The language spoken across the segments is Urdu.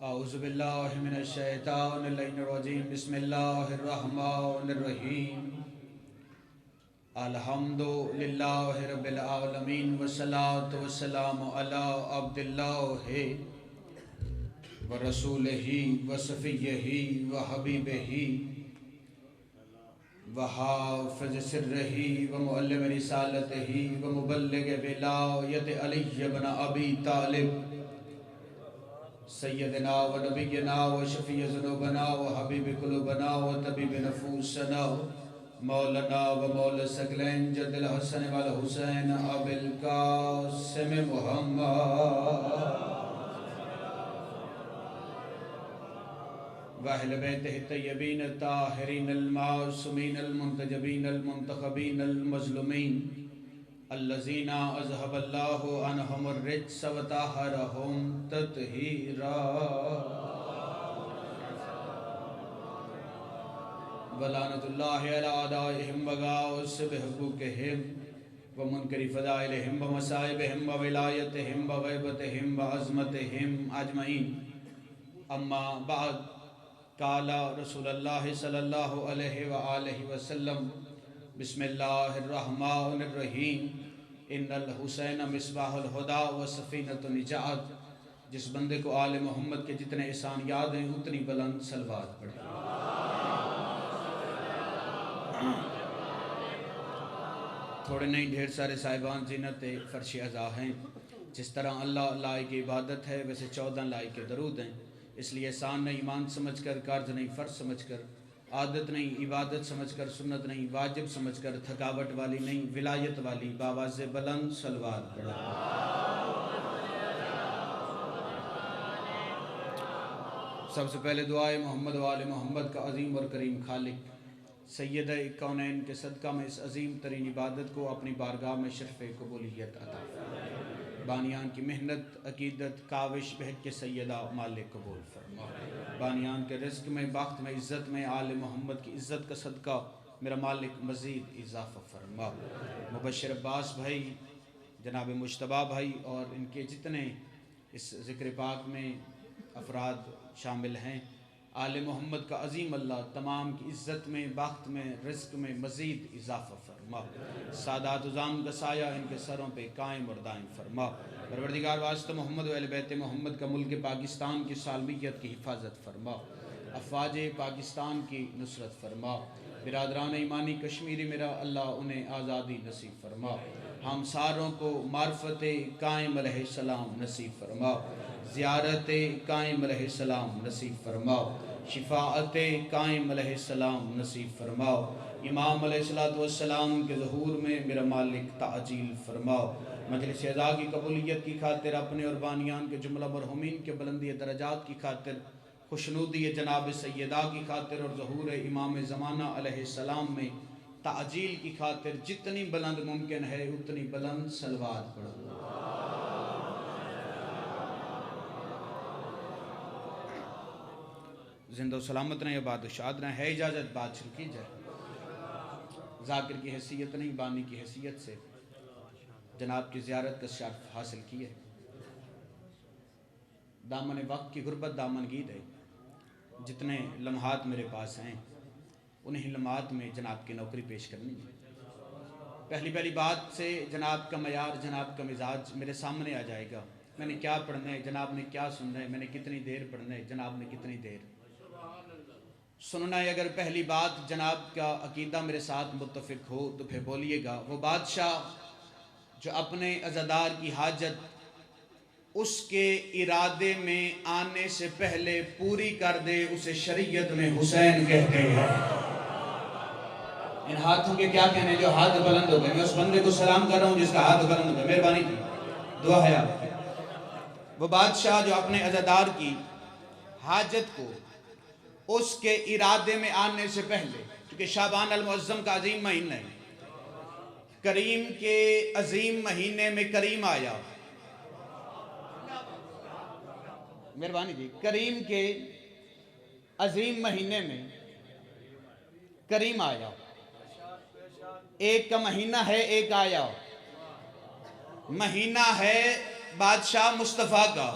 اعوذ باللہ من الشیطان الرجیم بسم اللہ الرحمن الرحیم الحمد للہ رب العالمین والصلاة والسلام علی عبد اللہ ورسولہ وصفیہ وحبیبہ وحافظ سرہ ومعلم رسالتہ ومبلغ ولایت علی بن ابی طالب سیدنا و نبینا و شفیع ذنوبنا و حبیب قلوبنا و طبیب نفوسنا مولانا و مولا ثقلین جد الحسن والحسین ابی القاسم محمد واہل بیتہ الطیبین الطاہرین المعصومین المنتجبین المنتخبین المظلومین الذین اذهب اللہ عنہم الرجس وطہرہم تطہیرا ولعنت اللہ علی اعدائہم وغاص بحقوقہم ومنکر فضائلہم ومصائبہم وولایتہم وغیبتہم وعظمتہم اجمعین اما بعد قال رسول اللہ صلی اللہ علیہ وآلہ وسلم بسم اللہ الرحمن الرحیم ان الحسین مصباح الہدا و سفینۃ النجات۔ جس بندے کو آل محمد کے جتنے احسان یاد ہیں اتنی بلند صلوات پڑھیں۔ تھوڑے نہیں ڈھیر سارے صاحبان زینت فرش عزا ہیں۔ جس طرح اللہ لائق عبادت ہے ویسے 14 لائق درود ہیں، اس لیے احسان نہیں ایمان سمجھ کر، قرض نہیں فرض سمجھ کر، عادت نہیں عبادت سمجھ کر، سنت نہیں واجب سمجھ کر، تھکاوٹ والی نہیں ولایت والی بآواز بلند صلوات پڑھا۔ سب سے پہلے دعائے محمد و آل محمد کا عظیم اور کریم خالق سید کونین کے صدقہ میں اس عظیم ترین عبادت کو اپنی بارگاہ میں شرف قبولیت عطا فرما۔ بانیان کی محنت، عقیدت، کاوش بہت کے سیدہ مالک قبول فرما۔ بانیان کے رزق میں، بخت میں، عزت میں آل محمد کی عزت کا صدقہ میرا مالک مزید اضافہ فرما۔ مبشر عباس بھائی، جناب مجتبیٰ بھائی اور ان کے جتنے اس ذکر پاک میں افراد شامل ہیں، آل محمد کا عظیم اللہ تمام کی عزت میں، بخت میں، رزق میں مزید اضافہ فرما۔ سادات عظام کا سایہ ان کے سروں پہ قائم اور دائم فرما۔ پروردگار واسطہ محمد و اہل بیت محمد کا ملک پاکستان کی سالمیت کی حفاظت فرما، افواج پاکستان کی نصرت فرما۔ برادران ایمانی کشمیری میرا اللہ انہیں آزادی نصیب فرما۔ ہم ساروں کو معرفت قائم علیہ السلام نصیب فرما، زیارت قائم علیہ السلام نصیب فرما، شفاعت قائم علیہ السلام نصیب فرما۔ امام علیہ السلام کے ظہور میں میرا مالک تعجیل فرما۔ مجلس عزا کی قبولیت کی خاطر، اپنے اور بانیان کے جملہ مرحومین کے بلندی درجات کی خاطر، خوشنودی جناب سیدہ کی خاطر اور ظہور امام زمانہ علیہ السلام میں تعجیل کی خاطر جتنی بلند ممکن ہے اتنی بلند صلوات پڑھو۔ زندہ و سلامت رہیں، آباد و شاد رہیں۔ ہے اجازت بات شروع کی جائے؟ ذاکر کی حیثیت نہیں، بانی کی حیثیت سے جناب کی زیارت کا شرف حاصل کی ہے۔ دامن وقت کی غربت دامن گید ہے۔ جتنے لمحات میرے پاس ہیں انہیں لمحات میں جناب کی نوکری پیش کرنی ہے۔ پہلی بات سے جناب کا معیار، جناب کا مزاج میرے سامنے آ جائے گا۔ میں نے کیا پڑھنا ہے، جناب نے کیا سننا ہے، میں نے کتنی دیر پڑھنا ہے، جناب نے کتنی دیر سننا ہے۔ اگر پہلی بات جناب کا عقیدہ میرے ساتھ متفق ہو تو پھر بولیے گا۔ وہ بادشاہ جو اپنے عزادار کی حاجت اس کے ارادے میں آنے سے پہلے پوری کر دے اسے شریعت میں حسین کہتے ہیں۔ ان ہاتھوں کے کیا کہنے جو ہاتھ بلند ہو گئے، میں اس بندے کو سلام کر رہا ہوں جس کا ہاتھ بلند ہو گئے، مہربانی کی دعا ہے آپ کی۔ وہ بادشاہ جو اپنے عزادار کی حاجت کو اس کے ارادے میں آنے سے پہلے، کیونکہ شعبان المعظم کا عظیم مہینہ ہے، کریم کے عظیم مہینے میں کریم آیا، مہربانی جی، کریم کے عظیم مہینے میں کریم آیا۔ ایک کا مہینہ ہے، ایک آیا، مہینہ ہے بادشاہ مصطفیٰ کا،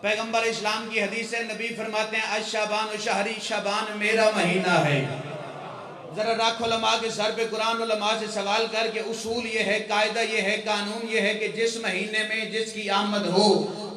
پیغمبر اسلام کی حدیث ہے، نبی فرماتے ہیں الشعبان شہری، شعبان میرا مہینہ ہے۔ ذرا راکھ علماء کے سر پہ قرآن علماء سے سوال کر کے اصول یہ ہے، قاعدہ یہ ہے، قانون یہ ہے کہ جس مہینے میں جس کی آمد ہو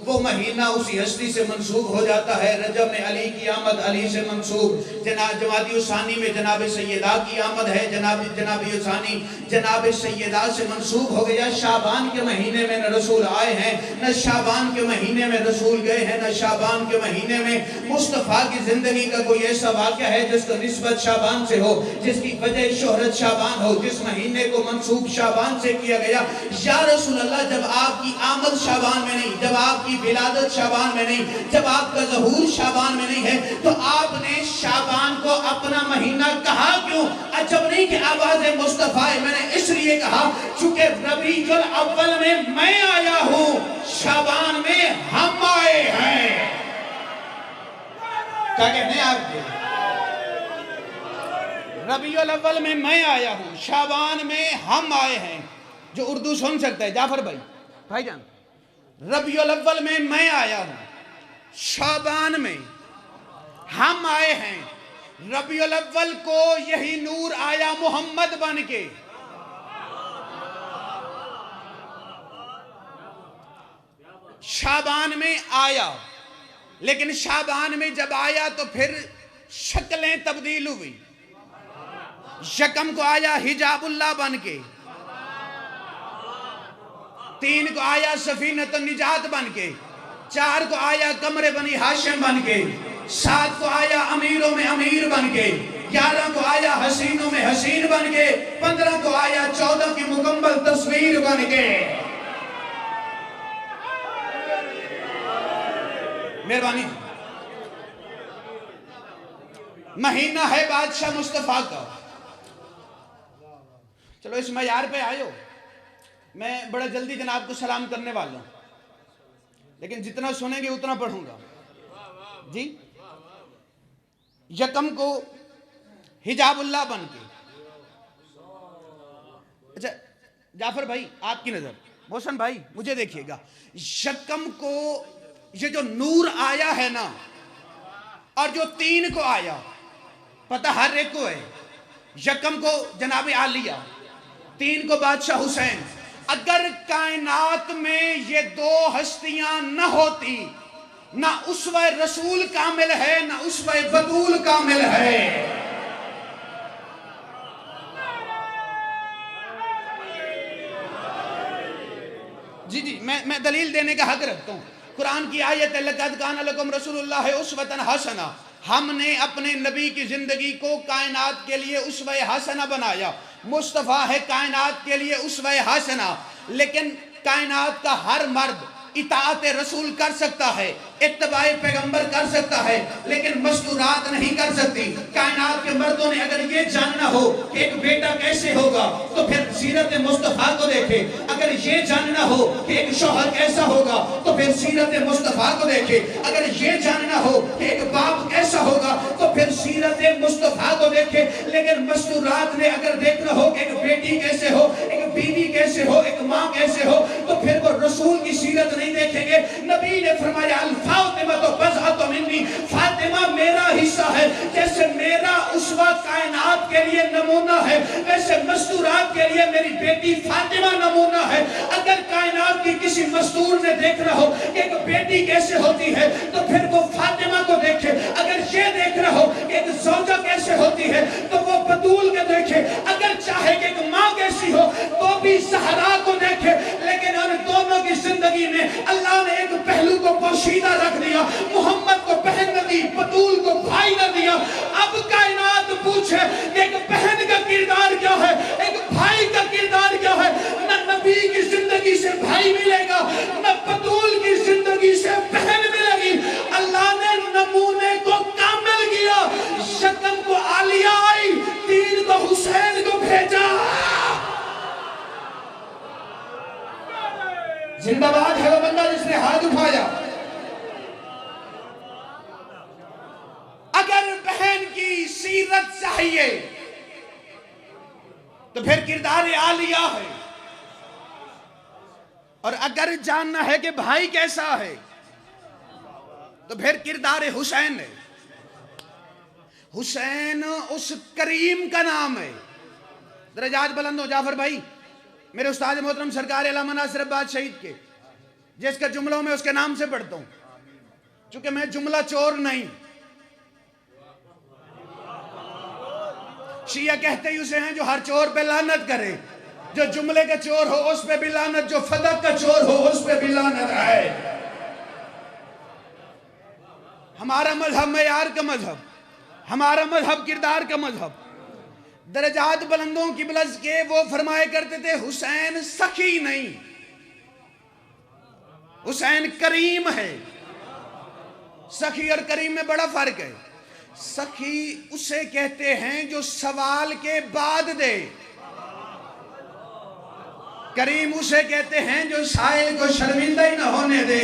وہ مہینہ اسی ہستی سے منسوب ہو جاتا ہے۔ رجب میں علی کی آمد علی سے منسوب، جمادی الثانی میں جناب سیدہ کی آمد ہے، جنابی الثانی جناب سیدہ سے منسوب ہو گیا۔ شعبان کے مہینے میں نہ رسول آئے ہیں، نہ شعبان کے مہینے میں رسول گئے ہیں، نہ شعبان کے مہینے میں مصطفیٰ کی زندگی کا کوئی ایسا واقعہ ہے جس کا نسبت شعبان سے ہو، جس کی وجہ شہرت شعبان ہو، جس مہینے کو منسوب شعبان سے کیا گیا۔ یا رسول اللہ، جب آپ کی آمد شعبان میں نہیں، جب آپ کی ولادت شعبان میں نہیں، جب آپ کا ظہور شعبان میں نہیں ہے، تو آپ نے شعبان کو اپنا مہینہ کہا کیوں؟ عجب نہیں کہ آواز مصطفیٰ ہے، میں نے اس لیے کہا چونکہ ربیع الاول میں آیا ہوں، شعبان میں ہم آئے ہیں۔ کیا کہتے ہیں آپ کے؟ ربیع الاول میں آیا ہوں، شعبان میں ہم آئے ہیں۔ جو اردو سن سکتا ہے جعفر بھائی جان، ربیع الاول میں آیا ہوں، شعبان میں ہم آئے ہیں۔ ربیع الاول کو یہی نور آیا محمد بن کے، شعبان میں آیا، لیکن شعبان میں جب آیا تو پھر شکلیں تبدیل ہوئی۔ یکم کو آیا حجاب اللہ بن کے، 3 کو آیا سفینۃ النجات بن کے، 4 کو آیا قمر بنی ہاشم بن کے، 7 کو آیا امیروں میں امیر بن کے، 11 کو آیا حسینوں میں حسین بن کے، 15 کو آیا 14 کی مکمل تصویر بن کے۔ مہربانی، مہینہ ہے بادشاہ مصطفیٰ کا۔ چلو اس معیار پہ آئے ہو، میں بڑا جلدی جناب کو سلام کرنے والا ہوں، لیکن جتنا سنیں گے اتنا پڑھوں گا جی۔ یکم کو حجاب اللہ بن کے، اچھا جعفر بھائی آپ کی نظر، محسن بھائی مجھے دیکھیے گا، یکم کو یہ جو نور آیا ہے نا، اور جو 3 کو آیا، پتہ ہر ایک کو ہے۔ یکم کو جناب عالیہ، 3 کو بادشاہ حسین۔ اگر کائنات میں یہ 2 ہستیاں نہ ہوتی، نہ اسوہ رسول کامل ہے، نہ اسوہ بطول کامل ہے۔ جی میں دلیل دینے کا حق رکھتا ہوں۔ قرآن کی آیت ہے لَقَدْ كَانَ لَكُمْ رَسُولُ اللَّهِ أُسْوَةً حَسَنَةً، ہم نے اپنے نبی کی زندگی کو کائنات کے لیے اسوہ حسنہ بنایا۔ مصطفیٰ ہے کائنات کے لیے اسوہ حسنہ، لیکن کائنات کا ہر مرد اطاعت رسول کر سکتا ہے، اتباع پیغمبر کر سکتا ہے، لیکن مستورات نہیں کر سکتی۔ کائنات کے مردوں نے اگر یہ جاننا ہو کہ ایک بیٹا کیسے ہوگا تو پھر سیرت مصطفیٰ کو دیکھے، اگر یہ جاننا ہو کہ ایک شوہر کیسا ہوگا تو پھر سیرت مصطفیٰ کو دیکھے، اگر یہ جاننا ہو کہ ایک باپ کیسا ہوگا تو پھر سیرت مصطفیٰ کو دیکھے۔ لیکن مستورات نے اگر دیکھنا ہو کہ ایک بیٹی کیسے ہو، ایک بیوی کیسے ہو، ایک ماں کیسے ہو، تو پھر وہ رسول کی سیرت نہیں دیکھیں گے۔ نبی نے فرمایا الفاطمہ تو بضعۃ منی، فاطمہ میرا حصہ ہے، جیسے میرا اسوہ کائنات کے لیے نمونہ ہے، ویسے مستورات کے لیے میری بیٹی فاطمہ نمونہ ہے۔ اگر کائنات کی کسی مستور نے دیکھنا ہو کہ ایک بیٹی کیسے ہوتی ہے تو پھر وہ فاطمہ کو دیکھے، اگر یہ دیکھنا ہو کہ ایک زوجہ کیسے ہوتی ہے تو وہ بطول کے دیکھے، اگر چاہے کہ ایک ماں کیسی ہو تو بھی زہرا کو دیکھے۔ لیکن ان دونوں کی زندگی میں اللہ نے ایک پہلو کو پوشیدہ رکھ دیا، محمد کو بہن نہ دی، بطول کو بھائی نہ دیا۔ اب کائنات پوچھے کہ ایک بہن کا کردار کیا ہے، ایک بھائی کا کردار کیا ہے؟ نہ نبی کی زندگی سے بھائی ملے گا، نہ بطول کی زندگی سے بہن ملے گی۔ اللہ نے نمونے کو کامل کیا۔ یکم کو عالیہ آئی، 3 کو حسین کو بھیجا۔ زندہ باد ہے وہ بندہ جس نے ہاتھ اٹھایا۔ اگر بہن کی سیرت چاہیے تو پھر کردار عالیہ ہے، اور اگر جاننا ہے کہ بھائی کیسا ہے تو پھر کردار حسین ہے. حسین اس کریم کا نام ہے. درجات بلند ہو جعفر بھائی. میرے استاد محترم سرکار علامہ ناصر عباس شہید کے جس کا جملوں میں اس کے نام سے پڑھتا ہوں، چونکہ میں جملہ چور نہیں. شیعہ کہتے ہی اسے ہیں جو ہر چور پہ لعنت کرے، جو جملے کا چور ہو اس پہ بھی لعنت، جو فدق کا چور ہو اس پہ بھی لعنت ہے. ہمارا مذہب معیار کا مذہب، ہمارا مذہب کردار کا مذہب. درجات بلندوں کی بلز کے وہ فرمائے کرتے تھے حسین سخی نہیں، حسین کریم ہے. سخی اور کریم میں بڑا فرق ہے. سخی اسے کہتے ہیں جو سوال کے بعد دے، کریم اسے کہتے ہیں جو سائل کو شرمندہ ہی نہ ہونے دے.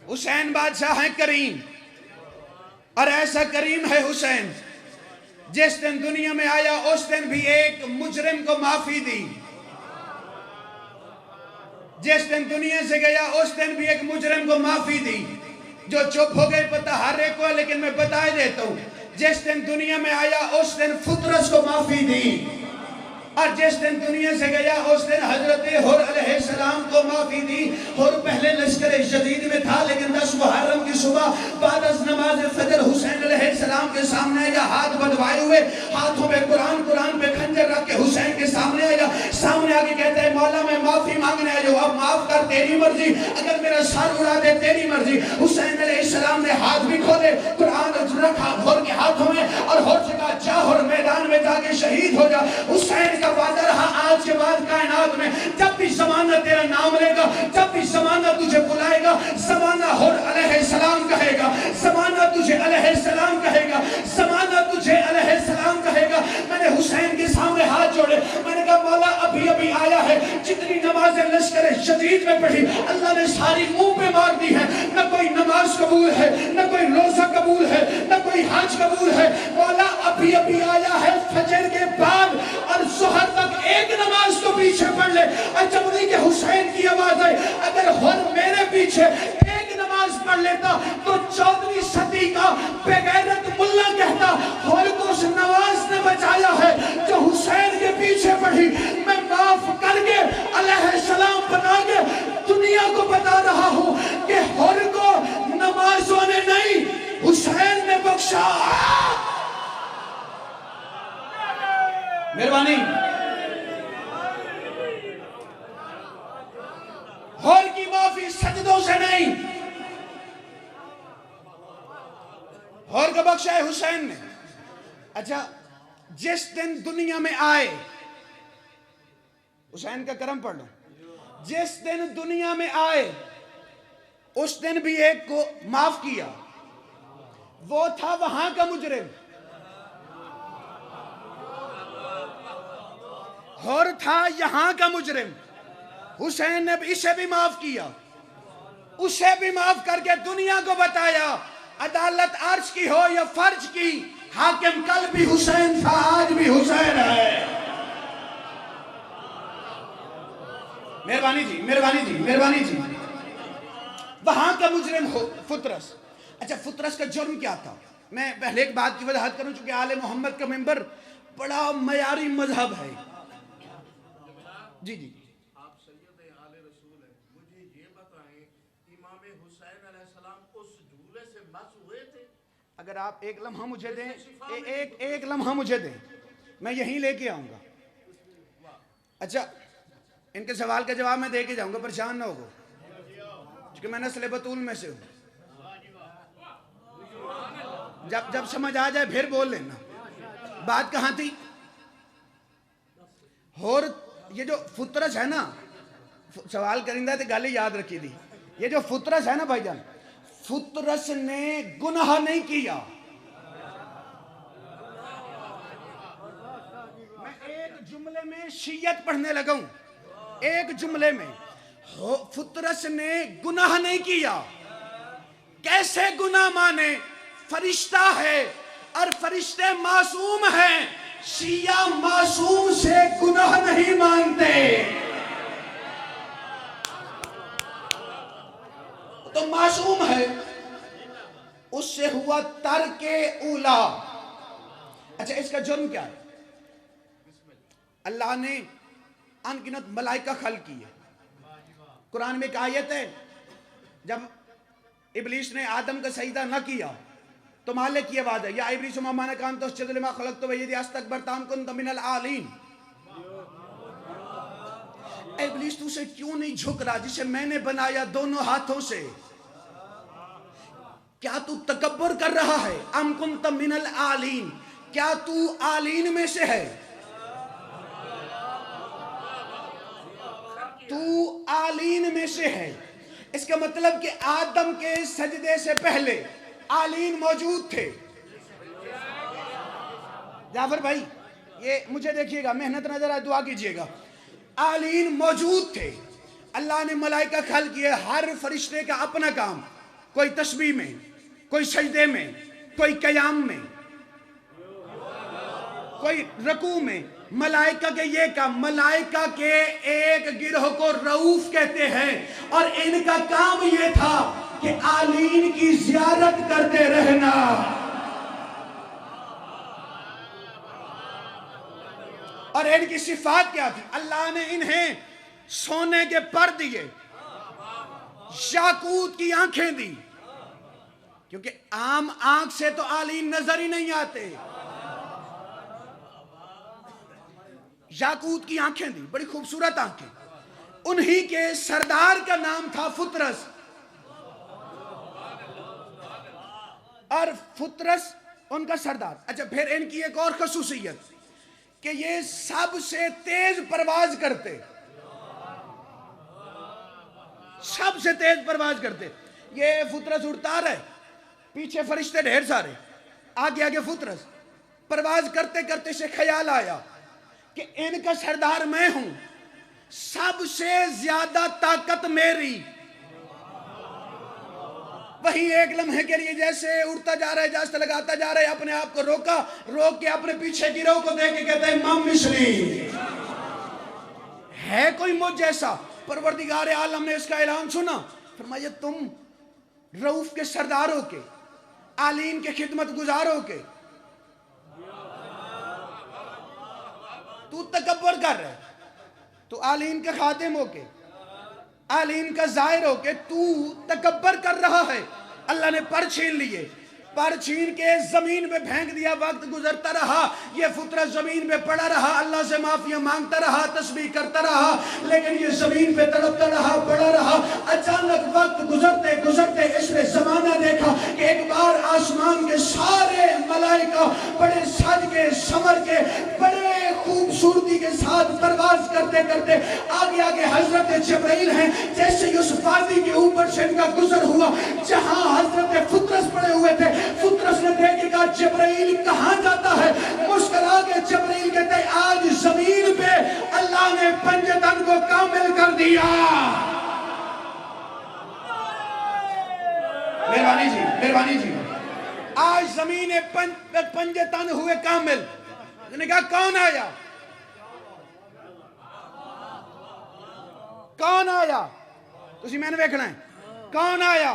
حسین بادشاہ ہے کریم، اور ایسا کریم ہے حسین جس دن دنیا میں آیا اس دن بھی ایک مجرم کو معافی دی. جس دن دنیا سے گیا اس دن بھی ایک مجرم کو معافی دی. جو چپ ہو گئے پتہ ہر ایک کو، لیکن میں بتا دیتا ہوں جس دن دنیا میں آیا اس دن فطرس کو معافی دی، اور جس دن دنیا سے گیا اس دن حضرت حر علیہ السلام کو معافی دی. حر پہلے لشکر شدید میں تھا، لیکن 10 محرم کی صبح بعد از نماز فجر حسین علیہ السلام کے سامنے آیا، ہاتھ بدوائے ہوئے، ہاتھوں میں قرآن پہ خنجر رکھ کے حسین کے سامنے آیا. سامنے آگے کہتا ہے مولا میں معافی مانگنے آیا ہوں، اب معاف کر، تیری مرضی، اگر میرا سر اڑا دے تیری مرضی. حسین علیہ السلام نے ہاتھ بھی کھولے، قرآن رکھا حر کے ہاتھوں میں، اور حر سے کہا جا حر میدان میں جا کے شہید ہو جا. حسین کا وعدہ رہا آج کے بعد کائنات میں جب بھی زمانہ تیرا نام لے گا، جب بھی زمانہ تجھے بلائے گا، زمانہ حر علیہ السلام کہے گا، زمانہ تجھے علیہ السلام کہے گا، زمانہ تجھے علیہ السلام کہے گا. میں نے حسین کے سامنے ہاتھ جوڑے، میں نے کہا مولا ابھی ابھی آیا ہے، جتنی نمازیں لشکر شدید میں پڑھی اللہ نے ساری منہ پہ مار دی ہے. نہ کوئی نماز قبول ہے، نہ کوئی روزہ قبول ہے، نہ کوئی حج قبول ہے. مولا ابھی ابھی آیا ہے فجر کے بعد اور ظہر تک ایک نماز تو پیچھے پڑھ لے. اور جب انہیں کہ حسین کی آواز آئی اگر حر میرے پیچھے ایک نماز پڑھ لیتا تو 14ویں صدی کا بغیرت ملا کہتا حر کو اس نماز نے بچایا ہے جو حسین کے پیچھے پڑھی. میں معاف کر کے علیہ السلام بنا کے دنیا کو بتا رہا ہوں کہ حر کو نمازوں نے نہیں حسین نے بخشا. مہربانی. حر کی معافی سجدوں سے نہیں، حر کا بخشا ہے حسین نے. اچھا جس دن دنیا میں آئے، حسین کا کرم پڑھ لو، جس دن دنیا میں آئے اس دن بھی ایک کو معاف کیا، وہ تھا وہاں کا مجرم. حر تھا یہاں کا مجرم، حسین نے اسے بھی معاف کیا، اسے بھی معاف کر کے دنیا کو بتایا عدالت عرش کی ہو یا فرج کی، حاکم کل بھی حسین تھا آج بھی حسین ہے. مہربانی جی، مہربانی جی، مہربانی جی. وہاں کا مجرم ہو فطرس. اچھا فطرس کا جرم کیا تھا؟ میں پہلے ایک بات کی وضاحت کروں، چونکہ آل محمد کا ممبر بڑا معیاری مذہب ہے. جی جی آپ سید آل رسول ہیں، مجھے یہ بتائیں امام حسین علیہ السلام اس جھولے سے مس ہوئے تھے؟ اگر آپ ایک لمحہ مجھے دیں، ایک لمحہ مجھے دیں، میں یہیں لے کے آؤں گا. اچھا ان کے سوال کا جواب میں دے کے جاؤں گا، پریشان نہ ہوگا، کیونکہ میں نسل بطول میں سے ہوں. جب سمجھ آ جائے پھر بول لینا. بات کہاں تھی؟ اور یہ جو فطرس ہے نا، سوال کرندہ تھے گالی یاد رکھی دی. یہ جو فطرس ہے نا بھائی جان، فطرس نے گناہ نہیں کیا. میں ایک جملے میں شیعت پڑھنے لگا ہوں، ایک جملے میں. فطرس نے گناہ نہیں کیا. کیسے گناہ مانے؟ فرشتہ ہے اور فرشتے معصوم ہیں. شیعہ معصوم سے گناہ نہیں مانتے. معصوم ہے اس سے ہوا ترک اولا. اچھا اس کا جرم کیا ہے؟ اللہ نے ان گنت ملائکہ خلق کیے. قرآن میں ایک آیت ہے جب ابلیس نے آدم کا سجدہ نہ کیا تو مالک یہ وعدہ یا ابلیس ما منعک ان تسجد لما خلقت بیدی استکبرت ام کنت من العالین. ابلیس تو سے کیوں نہیں جھک رہا جسے میں نے بنایا دونوں ہاتھوں سے؟ کیا تو تکبر کر رہا ہے؟ ام کنت من العالین، کیا تو عالین میں سے ہے؟ تو عالین میں سے ہے. اس کا مطلب کہ آدم کے سجدے سے پہلے عالین موجود تھے. جعفر بھائی یہ مجھے دیکھیے گا، محنت نظر آئے دعا کیجئے گا. عالین موجود تھے. اللہ نے ملائکہ خلق کیے. ہر فرشتے کا اپنا کام، کوئی تسبیح میں، کوئی سجدے میں، کوئی قیام میں، کوئی رکوع میں. ملائکہ کے یہ کام، ملائکہ کے ایک گروہ کو رؤوف کہتے ہیں اور ان کا کام یہ تھا کہ عالین کی زیارت کرتے رہنا. اور ان کی صفات کیا تھی؟ اللہ نے انہیں سونے کے پر دیے، یاقوت کی آنکھیں دی، کیونکہ عام آنکھ سے تو عالین نظر ہی نہیں آتے. یاقوت کی آنکھیں دی، بڑی خوبصورت آنکھیں. انہی کے سردار کا نام تھا فطرس، اور فطرس ان کا سردار. اچھا پھر ان کی ایک اور خصوصیت کہ یہ سب سے تیز پرواز کرتے، سب سے تیز پرواز کرتے. یہ فطرس اڑتا رہے، پیچھے فرشتے ڈھیر سارے، آگے آگے فطرس. پرواز کرتے کرتے سے خیال آیا کہ ان کا سردار میں ہوں، سب سے زیادہ طاقت میری. وہی ایک لمحے کے لیے جیسے اڑتا جا رہا ہے، اجازت لگاتا جا رہا ہے، اپنے آپ کو روکا، روک کے اپنے پیچھے گروہ کو دیکھ کے کہتا ہے من مثلی، ہے کوئی مجھ جیسا؟ پروردگار عالم نے اس کا اعلان سنا، فرمایا تم رؤوف کے سردار ہو کے، عالین کے خدمت گزار ہو کے تو تکبر کر رہے، تو عالین کے خادم ہو کے، عالین کا ظاہر ہو کے تو تکبر کر رہا ہے. اللہ نے پر چھین لیے، پر چھین کے زمین پہ پھینک دیا. وقت گزرتا رہا، یہ فطرت زمین پہ پڑا رہا، اللہ سے معافیاں مانگتا رہا، تسبیح کرتا رہا، لیکن یہ زمین پہ تڑپتا رہا، پڑا رہا. اچانک وقت گزرتے گزرتے اس نے زمانہ دیکھا کہ ایک بار آسمان کے سارے ملائکہ بڑے سج کے سمر کے بڑے خوبصورتی کے ساتھ پرواز کرتے کرتے آگے آگے حضرت جبرائیل ہیں. جیسے ہی اس وادی کے اوپر سے ان کا گزر ہوا جہاں حضرت فطرس پڑے ہوئے تھے، فطرس نے دیکھ کے کہا جبرائیل کہاں جاتا ہے؟ مسکرا کے جبرائیل کہتے ہیں آج زمین پہ اللہ نے پنجے تن کو کامل کر دیا. مہربانی جی، مہربانی جی. آج زمین پنجے تن ہوئے کامل. نے کہا کون آیا؟ کون آیا؟ تسی میں نے دیکھنا ہے کون آیا؟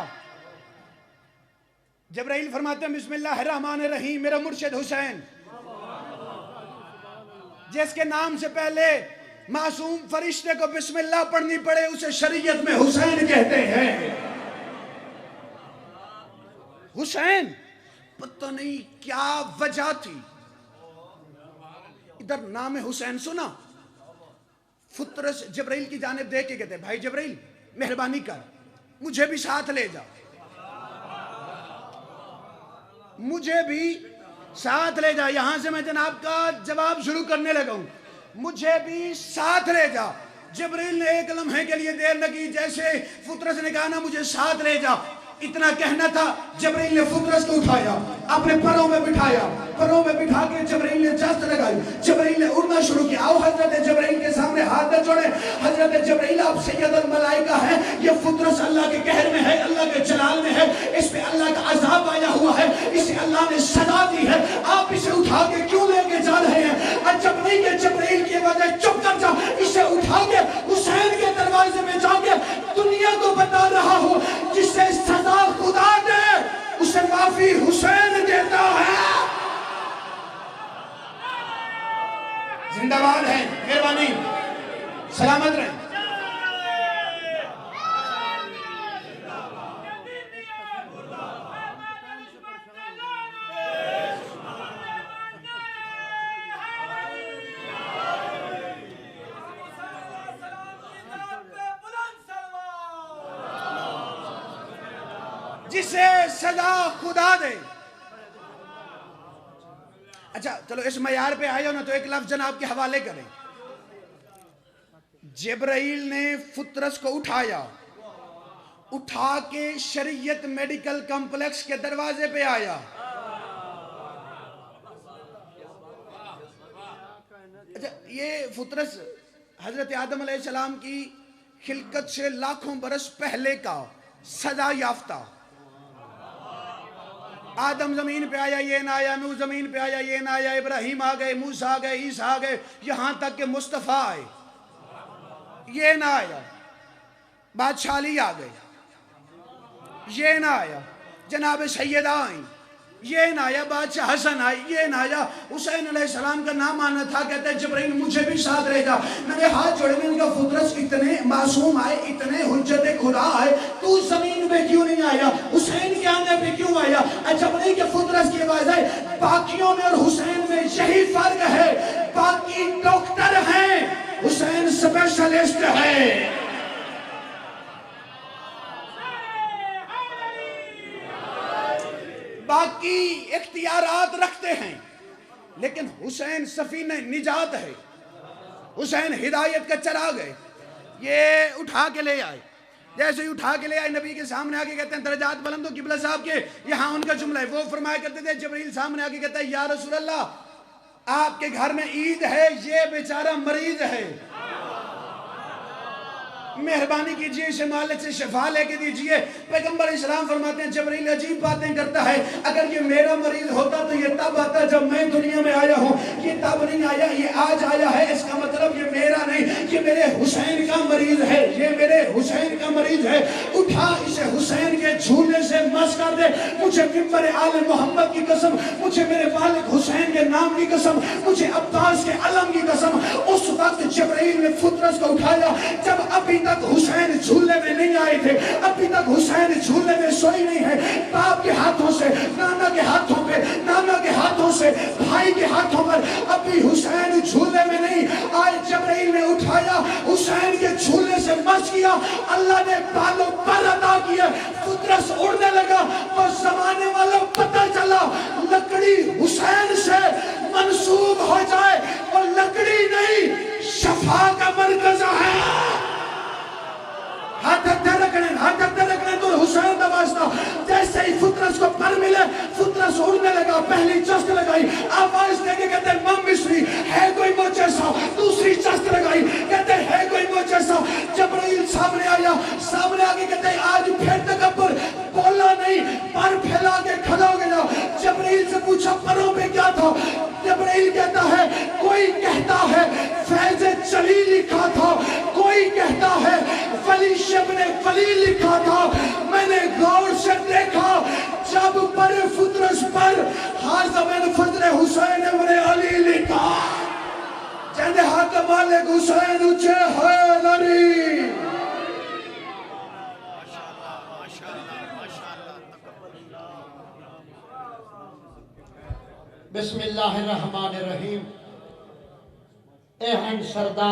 جبرائیل فرماتے ہیں بسم اللہ الرحمن الرحیم، میرا مرشد حسین، جس کے نام سے پہلے معصوم فرشتے کو بسم اللہ پڑھنی پڑے اسے شریعت میں حسین کہتے ہیں. حسین پتہ نہیں کیا وجہ تھی، ادھر نام حسین سنا، فطرس جبرائیل کی جانب دیکھ کے کہتے ہیں بھائی جبرائیل مہربانی کر مجھے بھی ساتھ لے جا، مجھے بھی ساتھ لے جا. یہاں سے میں جناب کا جواب شروع کرنے لگا ہوں، مجھے بھی ساتھ لے جا. جبرائیل نے ایک لمحے کے لیے دیر لگی، جیسے فطرس نے کہا نا مجھے ساتھ لے جا، اتنا کہنا تھا جبرائیل نے فطرس کو اٹھایا، اپنے پروں میں بٹھایا، پروں میں بٹھا کے جبرائیل نے جست لگائی، جبرائیل نے اڑنا شروع کیا. آؤ حضرت جبرائیل کے سامنے ہاتھ نہ چھوڑے. حضرت جبرائیل آپ سید الملائکہ ہیں، یہ فطرس اللہ کے قہر میں ہے، اللہ کے جلال میں ہے، اس پہ اللہ کا عذاب آیا ہوا ہے، اسے اللہ نے سزا دی ہے، آپ اسے اٹھا کے کیوں لے کے جا رہے ہیں؟ جب نہیں کہ جبرائیل کی وجہ چپ کر جا، اسے اٹھا کے حسین کے دروازے میں جا کے دنیا کو بتا رہا ہو جس سے صفی حسین دیتا ہے. زندہ باد ہے. مہربانی سلامت رہیں. جسے سزا خدا دے. اچھا چلو اس معیار پہ آئے ہو نا تو ایک لفظ جناب کے حوالے کریں. جبرائیل نے فطرس کو اٹھایا, اٹھا کے شریعت میڈیکل کمپلیکس کے دروازے پہ آیا. اچھا یہ فطرس حضرت آدم علیہ السلام کی خلقت سے لاکھوں برس پہلے کا سزا یافتہ. آدم زمین پہ آیا یہ نہ آیا, نوح زمین پہ آیا یہ نہ آیا, ابراہیم آ گئے, موسیٰ آ گئے, عیسیٰ آ گئے, یہاں تک کہ مصطفیٰ آئے یہ نہ آیا. بادشاہ علی آ گئے یہ نہ آیا. جناب سیدہ آئیں یہ نہ آیا. بادشاہ حسن آئی یہ نہ آیا. حسین علیہ السلام کا نام آنا تھا, کہتے ہیں جبرائیل مجھے بھی ساتھ رہے گا. میں نے ہاتھ جوڑے میں ان کا فطرس اتنے معصوم آئے, اتنے حجت خدا آئے, تو زمین پہ کیوں نہیں آیا, حسین کے آنے پہ کیوں آیا؟ جبرائیل کے فطرس کی آواز ہے. باقیوں میں اور حسین میں یہی فرق ہے, باقی ڈاکٹر ہیں, حسین سپیشلسٹ ہے. باقی اختیارات رکھتے ہیں لیکن حسین سفینہ نجات ہے, حسین ہدایت کا چراغ ہے. یہ اٹھا کے لے آئے, جیسے ہی اٹھا کے لے آئے نبی کے سامنے آگے کہتے ہیں درجات بلند ہو قبلہ صاحب کے. یہاں ان کا جملہ ہے, وہ فرمایا کرتے تھے جبرائیل سامنے آگے کہتا ہے یا رسول اللہ آپ کے گھر میں عید ہے, یہ بیچارہ مریض ہے, مہربانی کیجئے اسے مالک سے شفا لے کے دیجئے. پیغمبر اسلام فرماتے ہیں جبرائیل عجیب باتیں کرتا ہے, اگر یہ میرا مریض ہوتا تو یہ تب آتا جب میں دنیا میں آیا ہوں, یہ تب نہیں آیا, یہ آج آیا ہے. اس کا مطلب یہ میرا نہیں, یہ میرے حسین کا مریض ہے, یہ میرے حسین کا مریض ہے. اٹھا اسے حسین کے جھولے سے مس کر دے. مجھے ممبر آل محمد کی قسم, مجھے میرے والد حسین کے نام کی قسم, مجھے عباس کے علم کی قسم, اس وقت جبرائیل نے فطرس کو اٹھایا جب ابھی تک حسین جھولے میں نہیں آئے تھے, ابھی تک حسین جھولے میں سوئی نہیں ہے. باپ کے ہاتھوں سے, نانا کے ہاتھوں پہ, نانا کے ہاتھوں سے, بھائی کے ہاتھوں پر, ابھی حسین جھولے میں نہیں آئے. جبرائیل نے اٹھایا, حسین کے جھولے سے مس کیا, اللہ نے بالوں پر عطا کیا, فطرس اڑنے لگا. تو زمانے والوں پتہ چلا لکڑی حسین سے منسوب ہو جائے اور لکڑی نہیں شفا کا مرکز ہے. ہاتھ اکھتے رکھنے تو حسین دا واسطہ. جیسے ہی فطرس کو پر ملے, فطرس اڑنے لگا, پہلی چست لگائی, آواز دے کے کہتے ہیں مم مصری ہے کوئی معجزہ, دوسری چست لگائی, کہتے ہیں ہے کوئی معجزہ. جبرائیل سامنے آیا, سامنے آگے کہتے ہیں آج پھر تکبر, بولا نہیں, پر پھیلا کے کھڑا ہو گیا. جبرائیل سے پوچھا پروں پہ کیا تھا؟ جبرائیل کہتا ہے کوئی کہتا ہے فیض چلی لکھا تھا, کوئی کہتا ہے ولی شب نے ولی لکھا تھا. میں نے غور سے دیکھا جب پر فطرس پر حاضر من فطر حسین ابن علی لکھا, جہنے حق مالک حسین اچھے حیدری. بسم اللہ الرحمن الرحیم. اے ہن سردار